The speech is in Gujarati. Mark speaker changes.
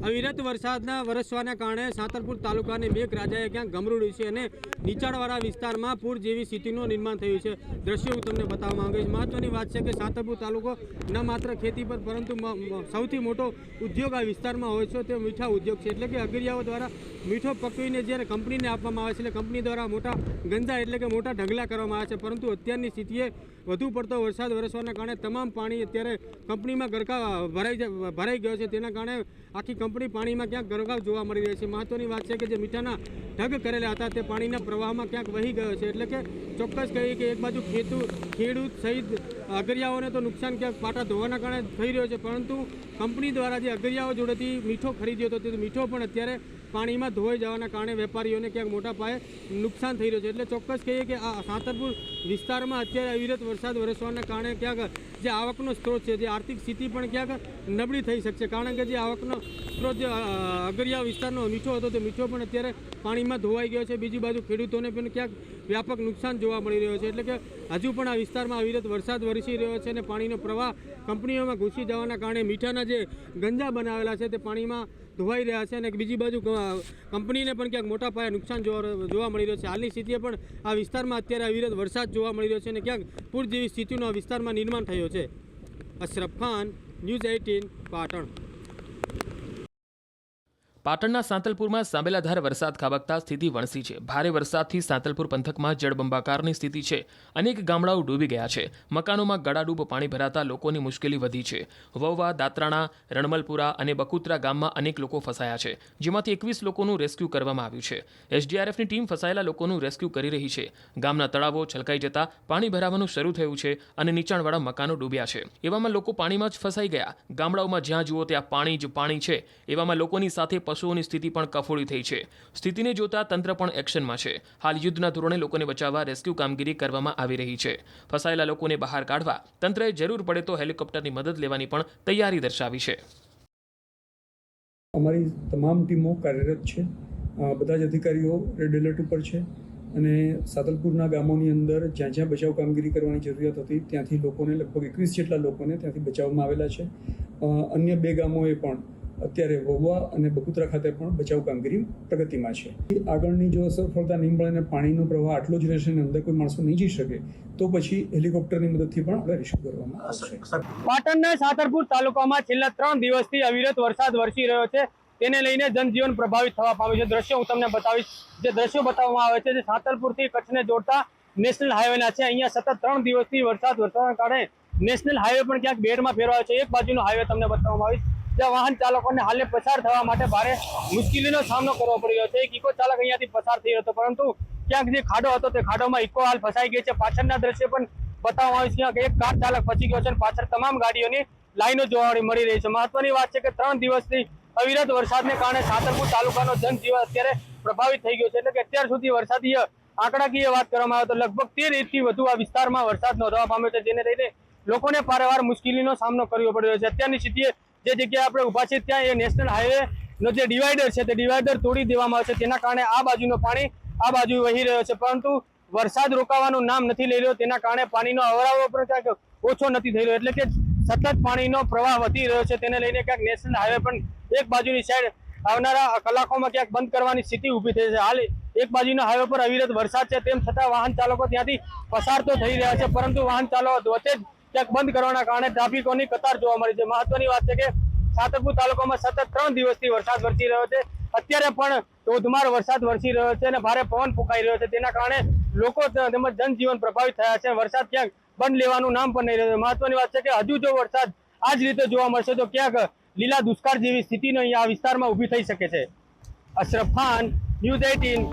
Speaker 1: અવિરત વરસાદના વરસવાના કારણે સાંતલપુર તાલુકાની મેઘરાજાએ ક્યાંક ગમરૂડ્યું છે અને નીચાણવાળા વિસ્તારમાં પૂર જેવી સ્થિતિનું નિર્માણ થયું છે। દ્રશ્યો હું તમને બતાવવા માંગુ છું। મહત્વની વાત છે કે સાંતલપુર તાલુકો ન માત્ર ખેતી પર પરંતુ સૌથી મોટો ઉદ્યોગ આ વિસ્તારમાં હોય છે તે મીઠા ઉદ્યોગ છે। એટલે કે અગરિયાઓ દ્વારા મીઠો પકવીને જ્યારે કંપનીને આપવામાં આવે છે એટલે કંપની દ્વારા મોટા ગંજા એટલે કે મોટા ઢગલા કરવામાં આવે છે, પરંતુ અત્યારની સ્થિતિએ વધુ પડતો વરસાદ વરસવાના કારણે તમામ પાણી અત્યારે કંપનીમાં ગરકાવ ભરાઈ ગયો છે। તેના કારણે આખી કંપની પાણીમાં ક્યાંક ગરકાવ જોવા મળી રહી છે। મહત્વની વાત છે કે જે મીઠાના ઢગ કરેલા હતા તે પાણીના પ્રવાહમાં ક્યાંક વહી ગયો છે। એટલે કે ચોક્કસ કહીએ કે એક બાજુ ખેડૂત સહિત અગરિયાઓને તો નુકસાન ક્યાંક પાટા ધોવાના કારણે થઈ રહ્યો છે, પરંતુ કંપની દ્વારા જે અગરિયાઓ જોડેથી મીઠો ખરીદ્યો હતો તે મીઠો પણ અત્યારે પાણીમાં ધોવાઈ જવાના કારણે વેપારીઓને ક્યાંક મોટા પાયે નુકસાન થઈ રહ્યું છે। એટલે ચોક્કસ કહીએ કે આ સાંતલપુર વિસ્તારમાં અત્યારે અવિરત વરસાદ વરસવાના કારણે ક્યાંક જે આવકનો સ્ત્રોત છે, જે આર્થિક સ્થિતિ પણ ક્યાંક નબળી થઈ શકશે, કારણ કે જે આવકનો સ્ત્રોત જે અગરિયા વિસ્તારનો મીઠો હતો તે મીઠો પણ અત્યારે પાણીમાં ધોવાઈ ગયો છે। બીજી બાજુ ખેડૂતોને પણ ક્યાંક વ્યાપક નુકસાન જોવા મળી રહ્યો છે। એટલે કે હજુ પણ આ વિસ્તારમાં અવિરત વરસાદ વરસી રહ્યો છે અને પાણીનો પ્રવાહ કંપનીઓમાં ઘૂસી જવાના કારણે મીઠાના જે ગંજા બનાવેલા છે તે પાણીમાં ધોવાઈ રહ્યા છે અને બીજી બાજુ કંપનીને પણ ક્યાંક મોટા પાયે નુકસાન જોવા મળી રહ્યું છે। હાલની સ્થિતિએ પણ આ વિસ્તારમાં અત્યારે અવિરત વરસાદ જોવા મળી રહ્યો છે અને ક્યાંક પૂર જેવી સ્થિતિનું આ વિસ્તારમાં નિર્માણ થયો છે। અશરફ ખાન, ન્યૂઝ 18, પાટણ।
Speaker 2: પાટણના સાંતલપુરમાં સાંબેલાધાર વરસાદ ખાબકતા સ્થિતિ વણસી છે। ભારે વરસાદથી સાંતલપુર પંથકમાં જળબંબાકારની સ્થિતિ છે। અનેક ગામડાઓ ડૂબી ગયા છે। મકાનોમાં ગળાડૂબ પાણી ભરાતા લોકોની મુશ્કેલી વધી છે। વવવા, દાત્રાણા, રણમલપુરા અને બકુત્રા ગામમાં અનેક લોકો ફસાયા છે, જેમાંથી 21 લોકોનું રેસ્ક્યુ કરવામાં આવ્યું છે। એસડીઆરએફની ટીમ ફસાયેલા લોકોનું રેસ્ક્યુ કરી રહી છે। ગામના તળાવો છલકાઈ જતા પાણી ભરાવાનું શરૂ થયું છે અને નીચાણવાળા મકાનો ડૂબ્યા છે। એવામાં લોકો પાણીમાં જ ફસાઈ ગયા। ગામડાઓમાં જ્યાં જુઓ ત્યાં પાણી જ પાણી છે। એવામાં લોકોની સાથે પશુઓની સ્થિતિ પણ કફોડી થઈ છે। સ્થિતિને જોતા તંત્ર પણ એક્શનમાં છે। હાલ યુદ્ધના ધોરણે લોકોને બચાવવા રેસ્ક્યુ કામગીરી કરવામાં આવી રહી છે। ફસાયેલા લોકોને બહાર કાઢવા તંત્રએ જરૂર પડે તો હેલિકોપ્ટરની મદદ લેવાની પણ તૈયારી દર્શાવી છે।
Speaker 3: અમારી તમામ ટીમો કાર્યરત છે। બધા જ અધિકારીઓ રેડ એલર્ટ ઉપર છે અને સાંતલપુરના ગામોની અંદર જ્યાં જ્યાં બચાવ કામગીરી કરવાની જરૂરિયાત હતી ત્યાંથી લોકોને લગભગ 21 જેટલા લોકોને ત્યાંથી બચાવવામાં આવેલા છે। અન્ય 2 ગામોએ પણ અત્યારે વવવા અને બકુત્રા ખાતે પણ બચાવ કામગીરી પ્રગતિમાં છે। આગળની જો સફળતા નહીં મળે અને પાણીનો પ્રવાહ આટલો જ રહેશે અને અંદર કોઈ માણસો નહીં જઈ શકે તો પછી હેલિકોપ્ટરની મદદથી પણ આપણે રેસ્ક્યુ કરવામાં આવશે।
Speaker 1: પાટણના સાંતલપુર તાલુકામાં છેલ્લા 3 દિવસથી અવિરત વરસાદ વરસી રહ્યો છે, તેને લઈને જનજીવન પ્રભાવિત થવા પામ્યું છે। દ્રશ્યો હું તમને બતાવીશ। જે દ્રશ્યો બતાવવામાં આવે છે જે સાંતલપુરથી કચ્છને જોડતા નેશનલ હાઈવેના છે। અહીંયા સતત 3 દિવસથી વરસાદ વરસવાના કારણે નેશનલ હાઈવે પણ ક્યાંક બેડમાં ફેરવાયો છે। એક બાજુનો હાઈવે તમને બતાવવામાં આવીશ જ્યાં વાહન ચાલકોને હાલે પસાર થવા માટે ભારે મુશ્કેલીનો સામનો કરવો પડી રહ્યો છે। એક ઇકો ચાલક અહીંયાથી પસાર થઈ રહ્યો હતો, પરંતુ ક્યાંક જે ખાડો હતો તે ખાડોમાં ઇકો હાલ ફસાઈ ગઈ છે। પાછળના દ્રશ્ય પણ બતાવવામાં આવ્યું છે ક્યાંક એક કાર ચાલક ફસી ગયો છે અને પાછળ તમામ ગાડીઓની લાઈનો જોવા મળી રહી છે। મહત્વની વાત છે કે 3 દિવસથી અવિરત વરસાદને કારણે સાંતલપુર તાલુકાનો જનજીવન અત્યારે પ્રભાવિત થઈ ગયો છે। એટલે કે અત્યાર સુધી વરસાદીય આંકડાકીય વાત કરવામાં આવે તો લગભગ 13 ઇંચથી વધુ આ વિસ્તારમાં વરસાદ નોંધવા પામ્યો છે, જેને લઈને લોકોને પારેવાર મુશ્કેલીનો સામનો કરવો પડી રહ્યો છે। અત્યારની સ્થિતિએ જે જગ્યાએ આપણે ઊભા છીએ ત્યાં એ નેશનલ હાઈવે નો જે ડિવાઈડર છે તે ડિવાઈડર તોડી દેવામાં આવે છે, તેના કારણે આ બાજુનો પાણી આ બાજુ વહી રહ્યો છે, પરંતુ વરસાદ રોકાવાનું નામ નથી લઈ રહ્યો। તેના કારણે પાણીનો અવરાવો પણ ક્યાંક ઓછો નથી થઈ રહ્યો। એટલે કે સતત પાણીનો પ્રવાહ વધી રહ્યો છે, તેને લઈને ક્યાંક નેશનલ હાઈવે પણ એક બાજુની સાઈડ આવનારા કલાકોમાં ક્યાંક બંધ કરવાની સ્થિતિ ઊભી થઈ છે। હાલ એક બાજુના હાઈવે પર અવિરત વરસાદ છે, તેમ છતાં વાહન ચાલકો ત્યાંથી પસાર તો થઈ રહ્યા છે, પરંતુ વાહન ચાલકો વચ્ચે જ ક્યાંક બંધ કરવાના કારણે ટ્રાફિકોની કતાર જોવા મળી છે। મહત્વની વાત છે કે સાંતલપુર તાલુકામાં સતત 3 દિવસથી વરસાદ વરસી રહ્યો છે। અત્યારે પણ ધોધમાર વરસાદ વરસી રહ્યો છે અને ભારે પવન ફૂંકાઈ રહ્યો છે, તેના કારણે લોકો તેમજ જનજીવન પ્રભાવિત થયા છે। વરસાદ ક્યાંક બંધ લેવાનું નામ પણ નહીં રહ્યું। મહત્વની વાત છે કે હજુ જો વરસાદ આ જ રીતે જોવા મળશે તો ક્યાંક લીલા દુષ્કાળ જેવી સ્થિતિનો અહીંયા આ વિસ્તારમાં ઊભી થઈ શકે છે। અશરફ ખાન, ન્યૂઝ 18।